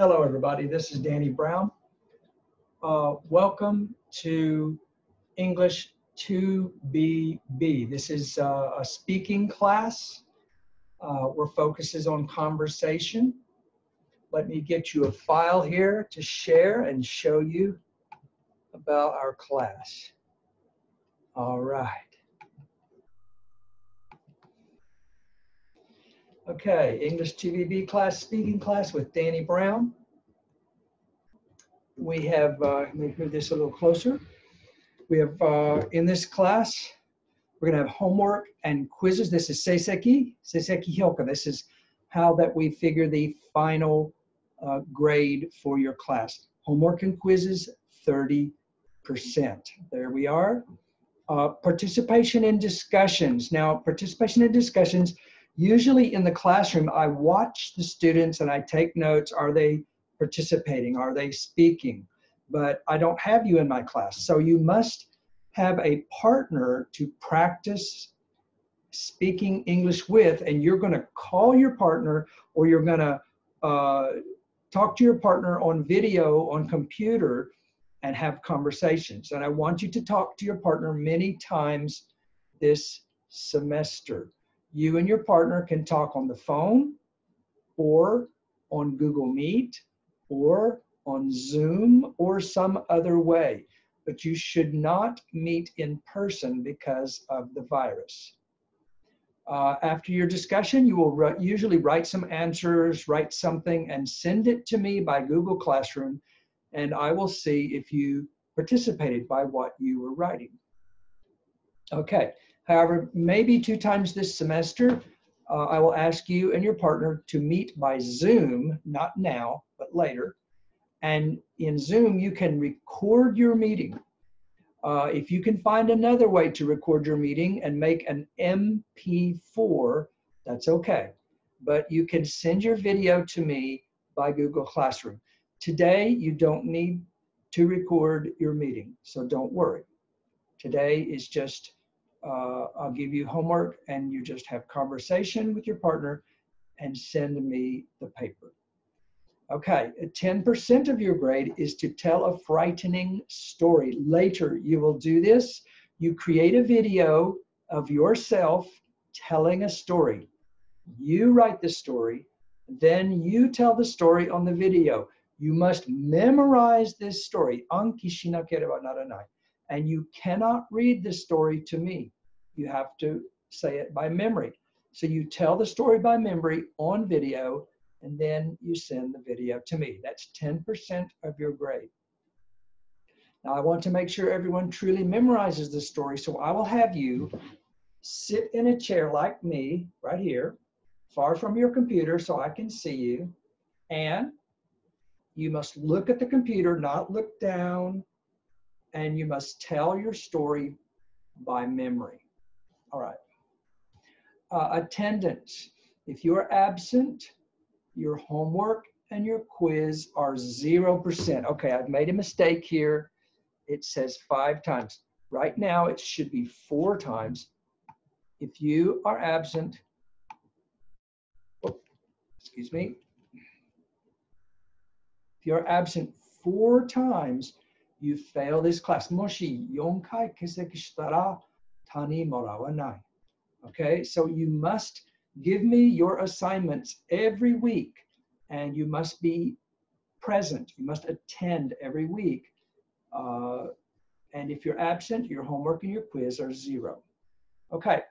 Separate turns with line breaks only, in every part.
Hello, everybody. This is Danny Brown. Welcome to English 2BB. This is a speaking class where focus is on conversation. Let me get you a file here to share and show you about our class. All right. Okay, English 2BB class, speaking class with Danny Brown. We have, let me move this a little closer. We have, in this class, we're gonna have homework and quizzes. This is seiseki hyoka. This is how that we figure the final grade for your class. Homework and quizzes, 30%. There we are. Participation in discussions. Now, participation in discussions, usually in the classroom, I watch the students and I take notes. Are they participating? Are they speaking? But I don't have you in my class. So you must have a partner to practice speaking English with, and you're going to call your partner, or you're going to talk to your partner on video, on computer, and have conversations. And I want you to talk to your partner many times this semester. You and your partner can talk on the phone, or on Google Meet, or on Zoom, or some other way. But you should not meet in person because of the virus. After your discussion, you will usually write some answers, write something, and send it to me by Google Classroom, and I will see if you participated by what you were writing. Okay, however, maybe 2 times this semester, I will ask you and your partner to meet by Zoom, not now, but later. And in Zoom, you can record your meeting. If you can find another way to record your meeting and make an MP4, that's okay. But you can send your video to me by Google Classroom. Today, you don't need to record your meeting, so don't worry. Today is just, I'll give you homework and you just have conversation with your partner and send me the paper. Okay, 10% of your grade is to tell a frightening story. Later, you will do this. You create a video of yourself telling a story. You write the story, then you tell the story on the video. You must memorize this story. Anki shinakereba naranai. And you cannot read the story to me. You have to say it by memory. So you tell the story by memory on video, and then you send the video to me. That's 10% of your grade. Now I want to make sure everyone truly memorizes the story, so I will have you sit in a chair like me, right here, far from your computer so I can see you, and you must look at the computer, not look down, and you must tell your story by memory. All right. Attendance. If you're absent, your homework and your quiz are 0%. Okay, I've made a mistake here. It says 5 times. Right now, it should be 4 times. If you are absent, excuse me. If you're absent 4 times, you fail this class. Moshi 4回欠席したら他にもらわない. Okay, so you must give me your assignments every week, and you must be present. You must attend every week. And if you're absent, your homework and your quiz are 0. Okay,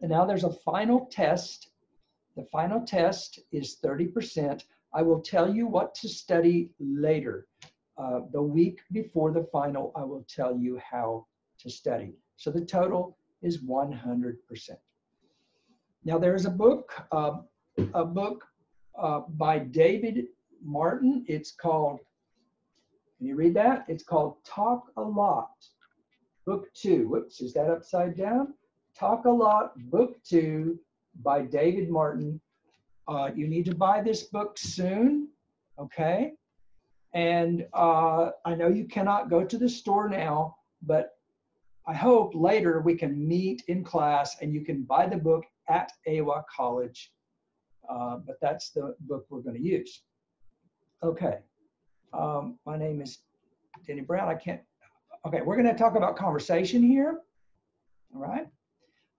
and now there's a final test. The final test is 30%. I will tell you what to study later. The week before the final, I will tell you how to study. So the total is 100%. Now there's a book by David Martin. It's called, can you read that? It's called Talk a Lot, Book 2. Whoops, is that upside down? Talk a Lot, Book 2 by David Martin. You need to buy this book soon, okay? And I know you cannot go to the store now, but I hope later we can meet in class and you can buy the book at Iowa College. But that's the book we're going to use. Okay. My name is Danny Brown. I can't. Okay, we're going to talk about conversation here. All right.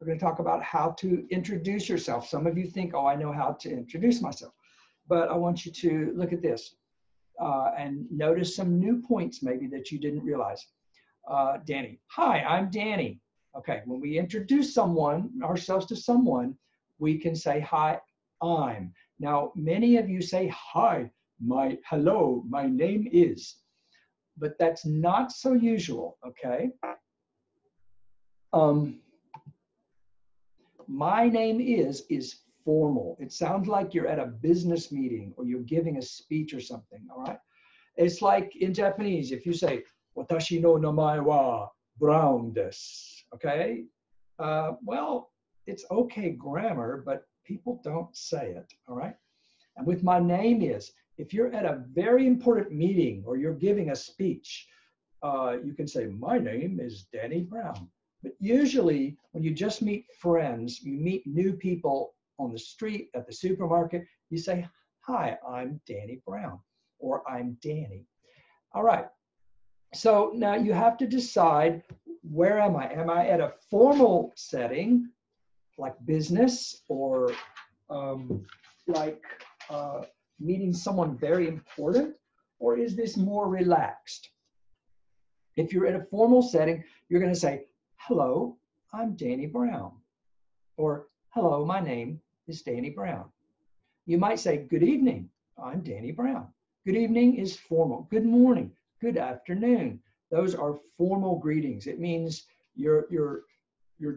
We're going to talk about how to introduce yourself. Some of you think, oh, I know how to introduce myself. But I want you to look at this and notice some new points maybe that you didn't realize. Danny, hi, I'm Danny. Okay, when we introduce ourselves to someone, we can say, hi, I'm. Now, many of you say, hi, hello, my name is. But that's not so usual, okay? My name is formal. It sounds like you're at a business meeting or you're giving a speech or something, all right? It's like in Japanese, if you say, watashi no namae wa Brown desu, okay? Well, it's okay grammar, but people don't say it, all right? And with my name is, if you're at a very important meeting or you're giving a speech, you can say, my name is Danny Brown. But usually when you just meet friends, you meet new people on the street, at the supermarket, you say, hi, I'm Danny Brown, or I'm Danny. All right. So now you have to decide, where am I? Am I at a formal setting, like business, or like meeting someone very important, or is this more relaxed? If you're in a formal setting, you're going to say, hello, I'm Danny Brown. Or, hello, my name is Danny Brown. You might say, good evening, I'm Danny Brown. Good evening is formal. Good morning, good afternoon. Those are formal greetings. It means you're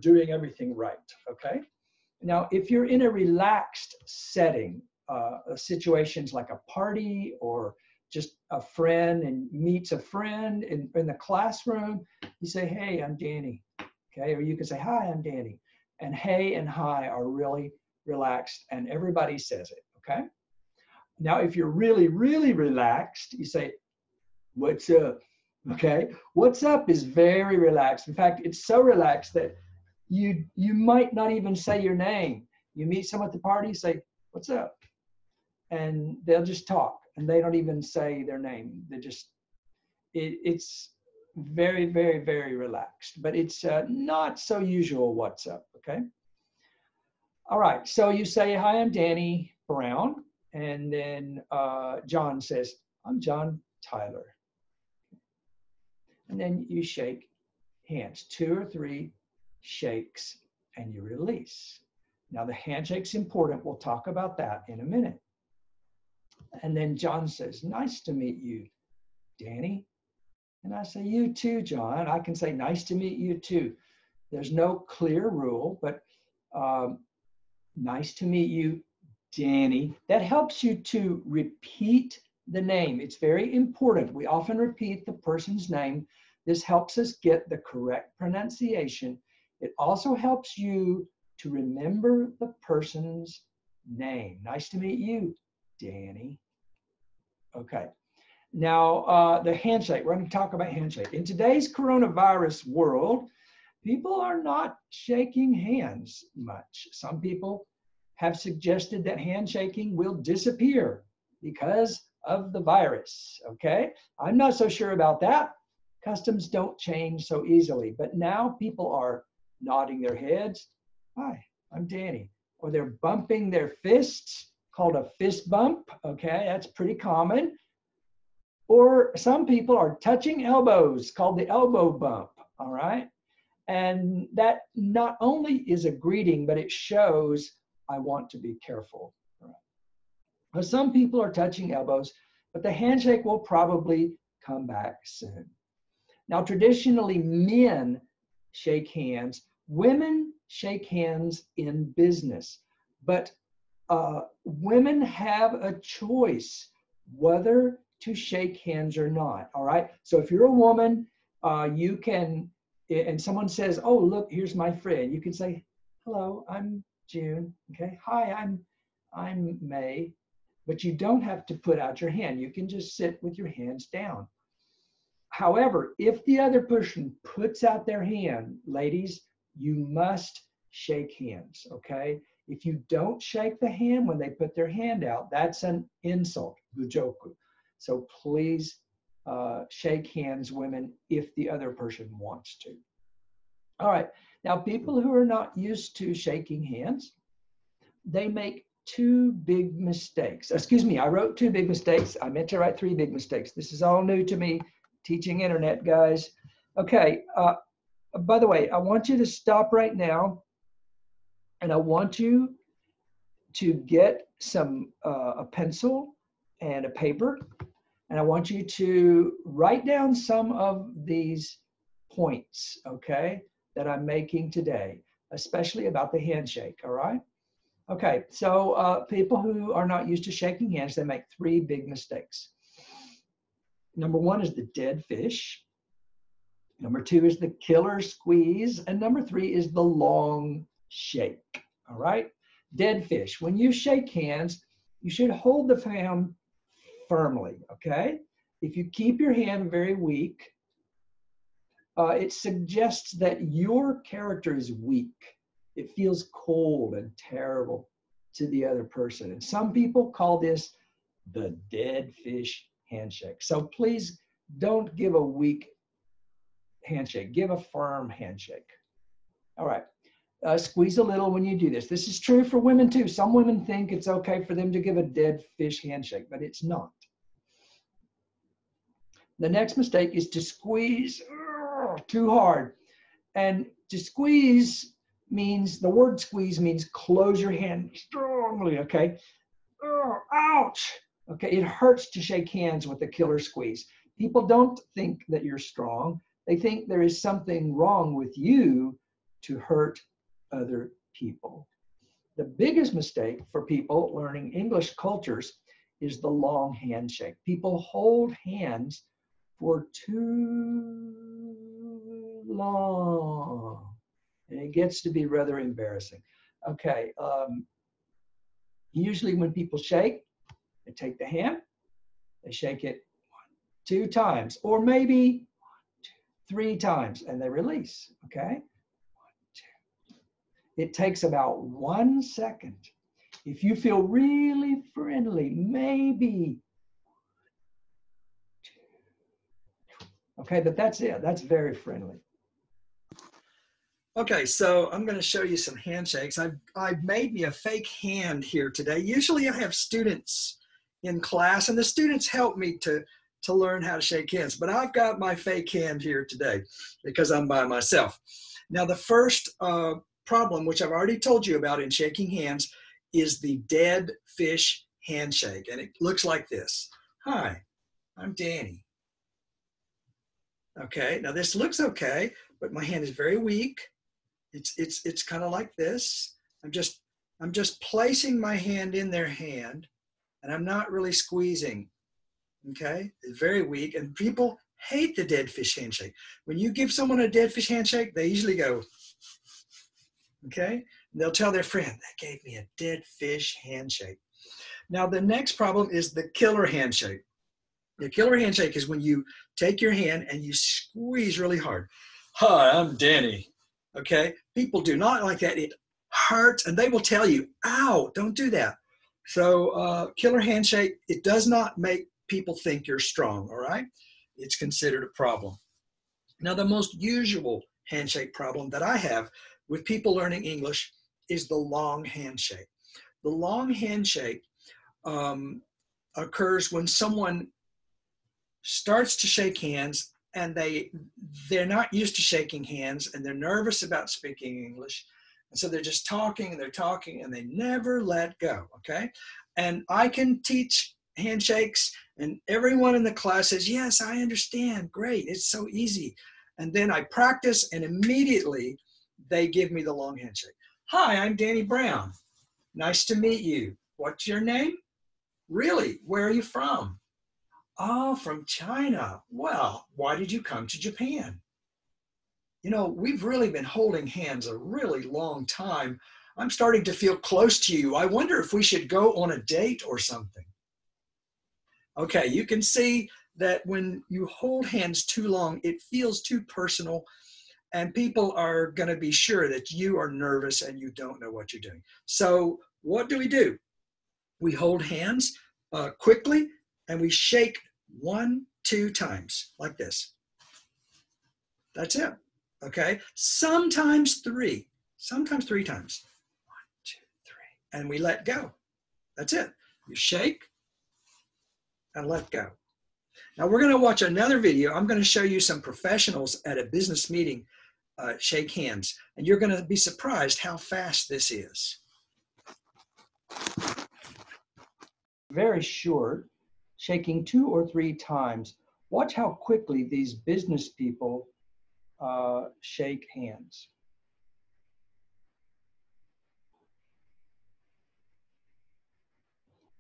doing everything right, okay? Now, if you're in a relaxed setting, situations like a party or just a friend and meets a friend in the classroom, you say, hey, I'm Danny, okay? Or you can say, hi, I'm Danny. And hey and hi are really relaxed and everybody says it, okay? Now, if you're really, really relaxed, you say, what's up, okay? What's up is very relaxed. In fact, it's so relaxed that you might not even say your name. You meet someone at the party, say, what's up? And they'll just talk and they don't even say their name. They just, it's very, very, very relaxed, but it's not so usual what's up, okay? All right, so you say, hi, I'm Danny Brown. And then John says, I'm John Tyler. And then you shake hands, 2 or 3 shakes, and you release. Now the handshake's important. We'll talk about that in a minute. And then John says, nice to meet you, Danny. And I say, you too, John. I can say, nice to meet you too. There's no clear rule, but nice to meet you, Danny. That helps you to repeat the name. It's very important. We often repeat the person's name. This helps us get the correct pronunciation. It also helps you to remember the person's name. Nice to meet you, Danny. Okay. Now, the handshake. We're going to talk about handshake. In today's coronavirus world, people are not shaking hands much. Some people have suggested that handshaking will disappear because of the virus, okay? I'm not so sure about that. Customs don't change so easily, but now people are nodding their heads. Hi, I'm Danny. Or they're bumping their fists, called a fist bump, okay? That's pretty common. Or some people are touching elbows, called the elbow bump, all right? And that not only is a greeting, but it shows I want to be careful. Now, some people are touching elbows, but the handshake will probably come back soon. Now, traditionally, men shake hands. Women shake hands in business, but women have a choice whether to shake hands or not, all right? So if you're a woman, you can, and someone says, oh, look, here's my friend. You can say, hello, I'm June, okay? Hi, I'm May, but you don't have to put out your hand. You can just sit with your hands down. However, if the other person puts out their hand, ladies, you must shake hands, okay? If you don't shake the hand when they put their hand out, that's an insult, bujoku. So please shake hands, women, if the other person wants to. All right. Now, people who are not used to shaking hands, they make two big mistakes. Excuse me, I wrote two big mistakes. I meant to write three big mistakes. This is all new to me, teaching internet, guys. Okay. By the way, I want you to stop right now, and I want you to get some a pencil and a paper, and I want you to write down some of these points, okay, that I'm making today, especially about the handshake, all right? Okay, so people who are not used to shaking hands, they make three big mistakes. Number one is the dead fish. Number two is the killer squeeze. And number three is the long shake, all right? Dead fish. When you shake hands, you should hold the hand firmly, okay? If you keep your hand very weak, it suggests that your character is weak. It feels cold and terrible to the other person. And some people call this the dead fish handshake. So please don't give a weak handshake. Give a firm handshake. All right. Squeeze a little when you do this. This is true for women too. Some women think it's okay for them to give a dead fish handshake, but it's not. The next mistake is to squeeze too hard. And to squeeze means, the word squeeze means close your hand strongly, okay? Ouch! Okay, it hurts to shake hands with a killer squeeze. People don't think that you're strong. They think there is something wrong with you to hurt other people. The biggest mistake for people learning English cultures is the long handshake. People hold hands for too long, and it gets to be rather embarrassing. Okay, usually when people shake, they take the hand, they shake it 2 times, or maybe 3 times, and they release, okay? 1, 2. It takes about 1 second. If you feel really friendly, maybe 1, 2. Okay, but that's it. That's very friendly. Okay, so I'm going to show you some handshakes. I've made me a fake hand here today. Usually I have students in class, and the students help me to learn how to shake hands, but I've got my fake hand here today because I'm by myself. Now, the first problem, which I've already told you about in shaking hands, is the dead fish handshake, and it looks like this. Hi, I'm Danny. Okay, now this looks okay, but my hand is very weak. It's kind of like this. I'm just placing my hand in their hand, and I'm not really squeezing. Okay, it's very weak, and people hate the dead fish handshake. When you give someone a dead fish handshake, they usually go, okay, and they'll tell their friend, that gave me a dead fish handshake. Now, the next problem is the killer handshake. The killer handshake is when you take your hand and you squeeze really hard. Hi, I'm Danny. Okay, people do not like that. It hurts, and they will tell you, ow, don't do that. So killer handshake, it does not make people think you're strong, all right? It's considered a problem. Now, the most usual handshake problem that I have with people learning English is the long handshake. The long handshake occurs when someone starts to shake hands and they're not used to shaking hands, and they're nervous about speaking English. And so they're just talking and they never let go, okay? And I can teach handshakes, and everyone in the class says, yes, I understand, great, it's so easy. And then I practice, and immediately they give me the long handshake. Hi, I'm Danny Brown. Nice to meet you. What's your name? Really, where are you from? Oh, from China. Well, why did you come to Japan? You know, we've really been holding hands a really long time. I'm starting to feel close to you. I wonder if we should go on a date or something. Okay, you can see that when you hold hands too long, it feels too personal, and people are going to be sure that you are nervous and you don't know what you're doing. So what do? We hold hands quickly, and we shake 1, 2 times, like this. That's it, okay? Sometimes 3 times. 1, 2, 3, and we let go. That's it. You shake and let go. Now we're going to watch another video. I'm going to show you some professionals at a business meeting shake hands, and you're going to be surprised how fast this is. Very short, shaking 2 or 3 times. Watch how quickly these business people shake hands.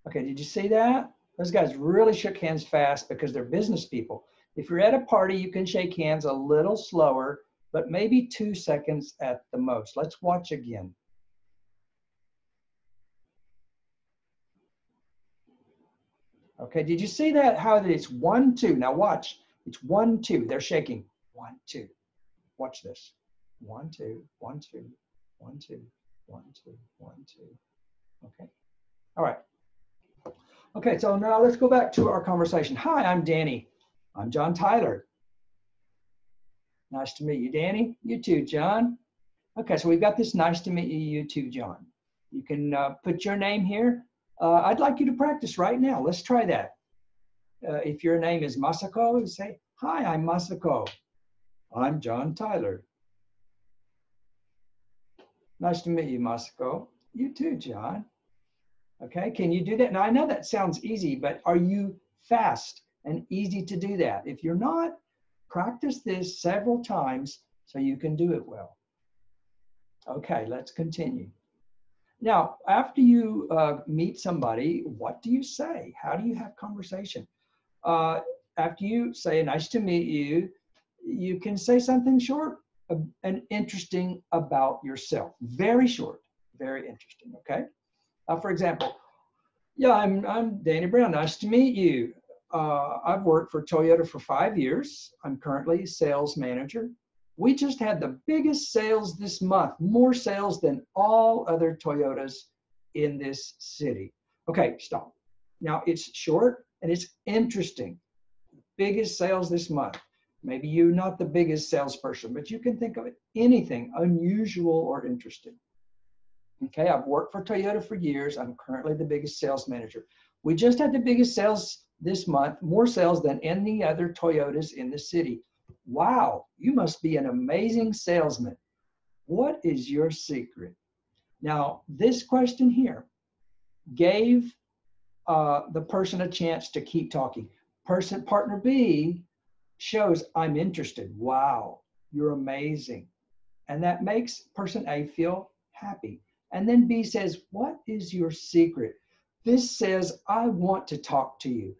Okay, did you see that? Those guys really shook hands fast because they're business people. If you're at a party, you can shake hands a little slower, but maybe 2 seconds at the most. Let's watch again. Okay, did you see that? How it's 1, 2. Now watch. It's 1, 2. They're shaking. 1, 2. Watch this. 1, 2, 1, 2, 1, 2, 1, 2, 1, 2. Okay. All right. Okay, so now let's go back to our conversation. Hi, I'm Danny. I'm John Tyler. Nice to meet you, Danny. You too, John. Okay, so we've got this nice to meet you too, John. You can put your name here. I'd like you to practice right now. Let's try that. If your name is Masako, say, hi, I'm Masako. I'm John Tyler. Nice to meet you, Masako. You too, John. Okay, can you do that? Now, I know that sounds easy, but are you fast and easy to do that? If you're not, practice this several times so you can do it well. Okay, let's continue. Now, after you meet somebody, what do you say? How do you have conversation? After you say, nice to meet you, you can say something short and interesting about yourself. Very short, very interesting, okay? For example, yeah, I'm Danny Brown. Nice to meet you. I've worked for Toyota for 5 years. I'm currently sales manager. We just had the biggest sales this month, more sales than all other Toyotas in this city. Okay, stop. Now it's short and it's interesting. Biggest sales this month. Maybe you're not the biggest salesperson, but you can think of anything unusual or interesting. Okay, I've worked for Toyota for years. I'm currently the biggest sales manager. We just had the biggest sales this month, more sales than any other Toyotas in the city. Wow, you must be an amazing salesman. What is your secret? Now, this question here gave the person a chance to keep talking. Partner B shows, I'm interested. Wow, you're amazing. And that makes person A feel happy. And then B says, what is your secret? This says, I want to talk to you.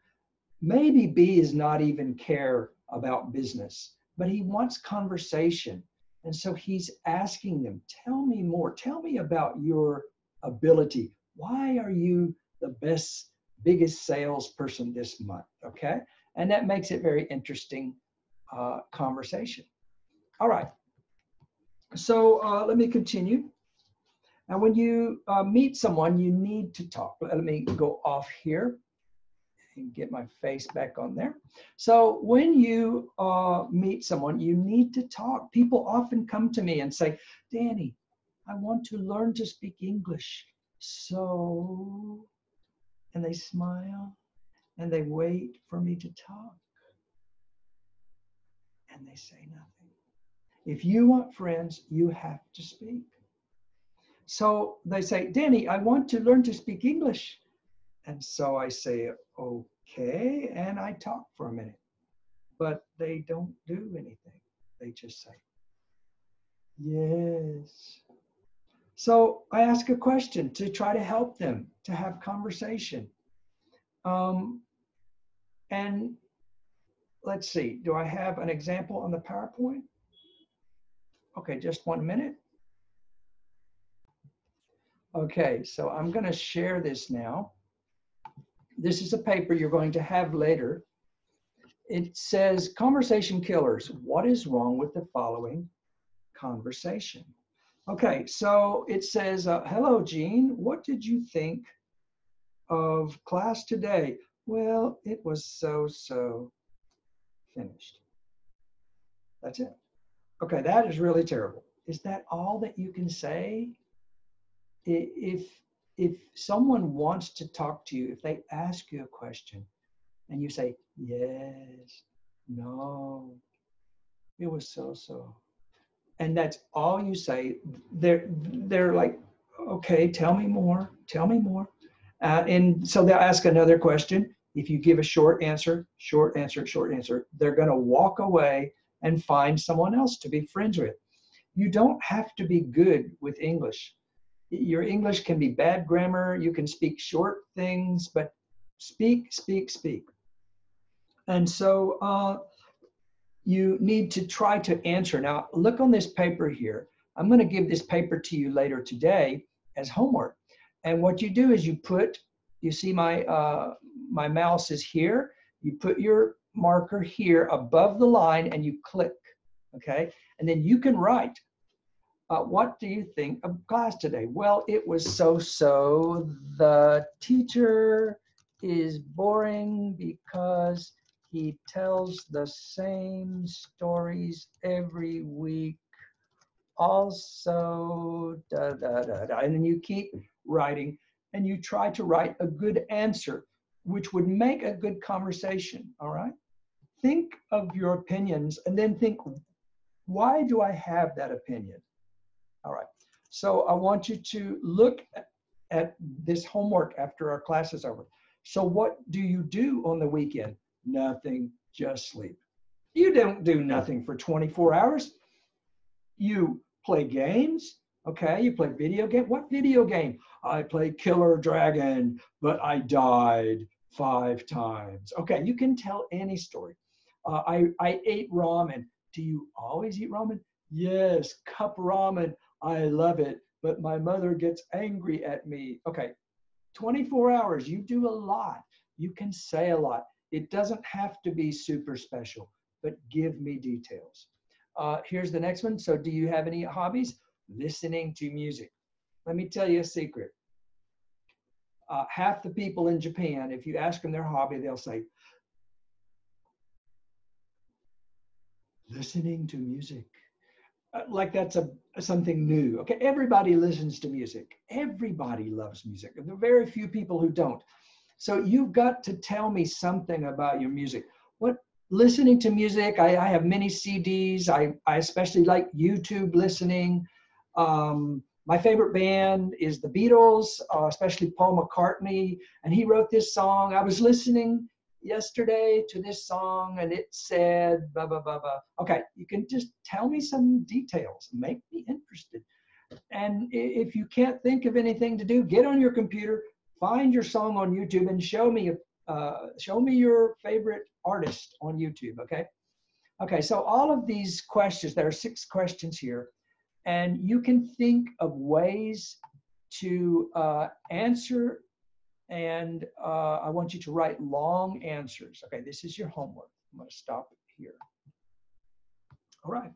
Maybe B is not even care about business, but he wants conversation. And so he's asking them, tell me more. Tell me about your ability. Why are you the biggest salesperson this month? Okay. And that makes it very interesting conversation. All right. So let me continue. And when you meet someone, you need to talk. Let me go off here and get my face back on there. So when you meet someone, you need to talk. People often come to me and say, Danny, I want to learn to speak English. So, and they smile and they wait for me to talk. And they say nothing. If you want friends, you have to speak. So they say, Danny, I want to learn to speak English. And so I say, okay, and I talk for a minute. But they don't do anything. They just say, yes. So I ask a question to try to help them to have conversation. And let's see, do I have an example on the PowerPoint? Okay, just 1 minute. Okay, so I'm going to share this now. This is a paper you're going to have later. It says, conversation killers. What is wrong with the following conversation? Okay, so it says, hello, Jean. What did you think of class today? Well, it was so finished. That's it. Okay, that is really terrible. Is that all that you can say? If someone wants to talk to you, if they ask you a question and you say, yes, no, it was so, and that's all you say, they're like, okay, tell me more. And so they'll ask another question. If you give a short answer, they're going to walk away and find someone else to be friends with. You don't have to be good with English. Your English can be bad grammar. You can speak short things, but speak. And so you need to try to answer. Now, look on this paper here. I'm going to give this paper to you later today as homework. And what you do is you see my mouse is here. You put your marker here above the line and you click, okay? And then you can write, what do you think of class today? Well, it was so. The teacher is boring because he tells the same stories every week. Also, and then you keep writing and you try to write a good answer, which would make a good conversation, all right? Think of your opinions and then think, why do I have that opinion? All right, so I want you to look at this homework after our class is over. So what do you do on the weekend? Nothing, just sleep. You don't do nothing for 24 hours. You play games, okay? You play video game. What video game? I play Killer Dragon, but I died 5 times. Okay, you can tell any story. I ate ramen. Do you always eat ramen? Yes, cup ramen. I love it, but my mother gets angry at me. Okay, 24 hours, you do a lot. You can say a lot. It doesn't have to be super special, but give me details. Here's the next one. So do you have any hobbies? Listening to music. Let me tell you a secret. Half the people in Japan, if you ask them their hobby, they'll say, listening to music. Like that's something new. Okay, everybody listens to music. Everybody loves music. There are very few people who don't. So you've got to tell me something about your music. What listening to music? I have many CDs. I especially like YouTube listening. My favorite band is the Beatles, especially Paul McCartney, and he wrote this song. I was listening yesterday to this song and it said blah blah blah blah. Okay, you can just tell me some details, make me interested. And if you can't think of anything to do, get on your computer, find your song on YouTube and show me your favorite artist on YouTube. Okay, so all of these questions, there are 6 questions here, and you can think of ways to answer. And I want you to write long answers. Okay, this is your homework. I'm going to stop here. All right.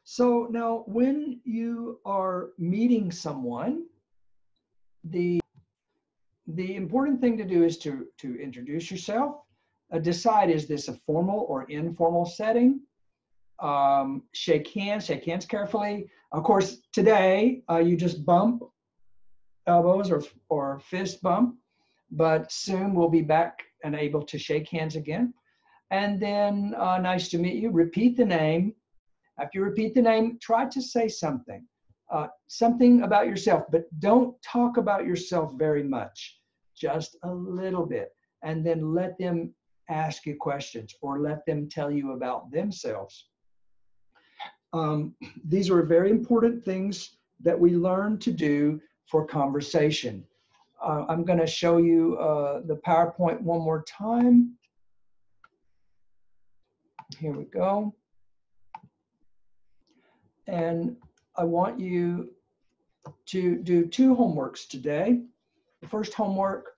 So now when you are meeting someone, the important thing to do is to introduce yourself. Decide, is this a formal or informal setting? Shake hands carefully. Of course, today you just bump elbows or fist bump. But soon we'll be back and able to shake hands again. And then, nice to meet you. Repeat the name. After you repeat the name, try to say something, something about yourself, but don't talk about yourself very much, just a little bit. And then let them ask you questions or let them tell you about themselves. These are very important things that we learn to do for conversation. I'm going to show you the PowerPoint one more time. Here we go. And I want you to do 2 homeworks today. The first homework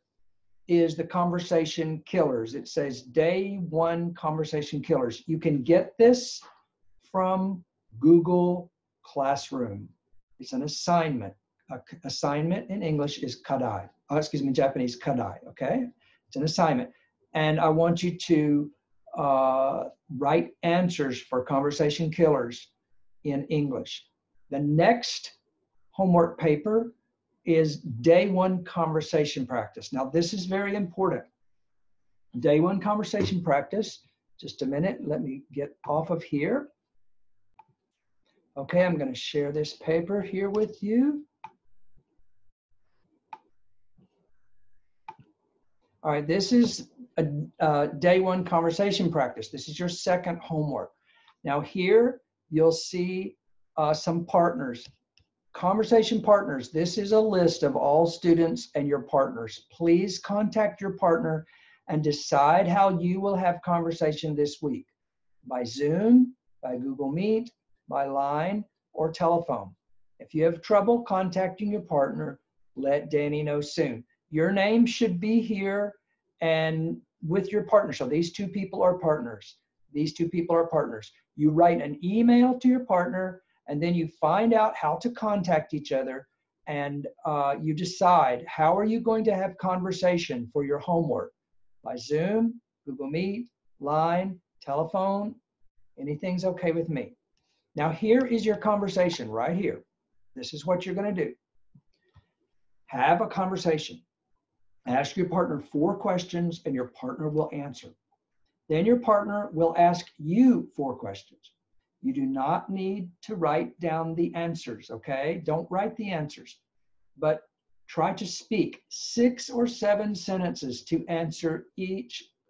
is the conversation killers. It says day 1 conversation killers. You can get this from Google Classroom. It's an assignment. Assignment in English is kadai. Excuse me, Japanese kadai, okay? It's an assignment. And I want you to write answers for conversation killers in English. The next homework paper is day one conversation practice. Now, this is very important. Day one conversation practice. Just a minute, let me get off of here. Okay, I'm going to share this paper here with you. All right, this is a day one conversation practice. This is your second homework. Now here, you'll see some partners. Conversation partners, this is a list of all students and your partners. Please contact your partner and decide how you will have conversation this week. By Zoom, by Google Meet, by line, or telephone. If you have trouble contacting your partner, let Danny know soon. Your name should be here and with your partner. So these two people are partners. These two people are partners. You write an email to your partner, and then you find out how to contact each other, and you decide how are you going to have conversation for your homework. By Zoom, Google Meet, line, telephone, anything's okay with me. Now here is your conversation right here. This is what you're going to do. Have a conversation. Ask your partner 4 questions and your partner will answer. Then your partner will ask you 4 questions. You do not need to write down the answers, okay? Don't write the answers, but try to speak 6 or 7 sentences to answer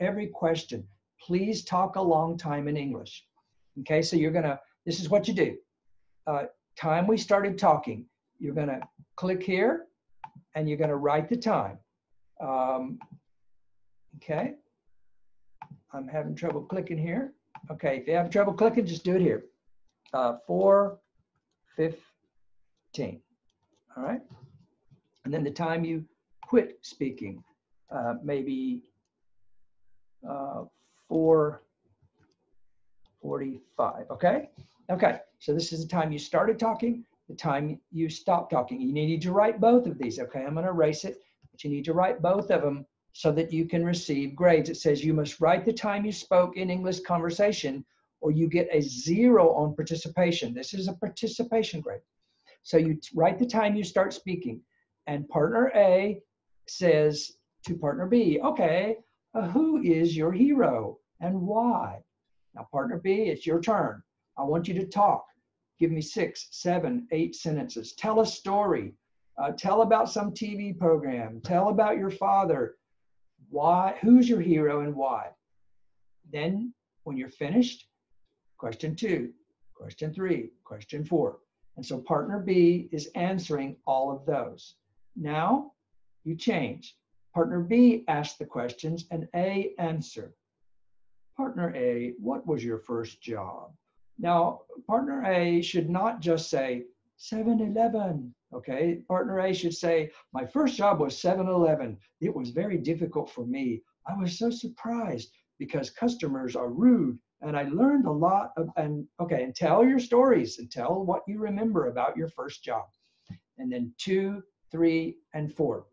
every question. Please talk a long time in English. Okay, so this is what you do. Time we started talking, you're gonna click here and you're gonna write the time. Okay, I'm having trouble clicking here. Okay, if you have trouble clicking, just do it here. 4:15, all right? And then the time you quit speaking, maybe 4:45, okay? Okay, so this is the time you started talking, the time you stopped talking. You need to write both of these, okay? I'm gonna erase it, but you need to write both of them so that you can receive grades. It says you must write the time you spoke in English conversation or you get a 0 on participation. This is a participation grade. So you write the time you start speaking, and partner A says to partner B, okay, who is your hero and why? Now partner B, it's your turn. I want you to talk. Give me 6, 7, 8 sentences. Tell a story. Tell about some TV program. Tell about your father. Why? Who's your hero and why? Then when you're finished, question 2, question 3, question 4. And so partner B is answering all of those. Now you change. Partner B asks the questions and A answer. Partner A, what was your first job? Now, partner A should not just say 7-Eleven, okay? Partner A should say, my first job was 7-Eleven. It was very difficult for me. I was so surprised because customers are rude and I learned a lot and tell your stories and tell what you remember about your first job. And then 2, 3, and 4.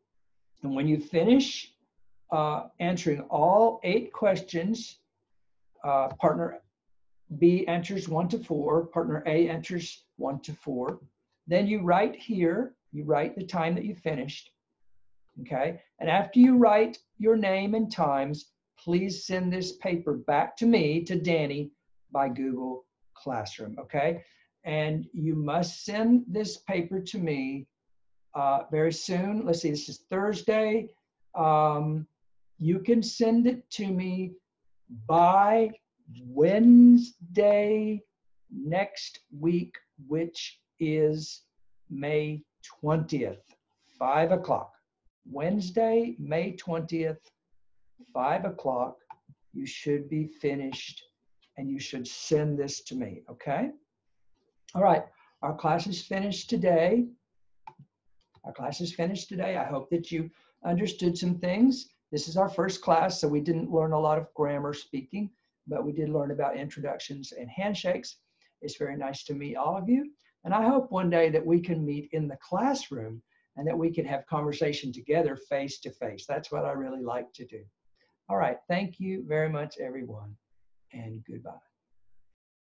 And when you finish answering all 8 questions, partner B answers 1 to 4, partner A answers 1 to 4. Then you write here, you write the time that you finished, okay? And after you write your name and times, please send this paper back to me, to Danny, by Google Classroom, okay? And you must send this paper to me very soon. Let's see, this is Thursday. You can send it to me by Wednesday next week, which is May 20th, 5 o'clock. Wednesday, May 20th, 5 o'clock, you should be finished and you should send this to me, okay? All right, our class is finished today. Our class is finished today. I hope that you understood some things. This is our first class, so we didn't learn a lot of grammar speaking, but we did learn about introductions and handshakes. It's very nice to meet all of you. And I hope one day that we can meet in the classroom and that we can have conversation together face to face. That's what I really like to do. All right. Thank you very much, everyone, and goodbye.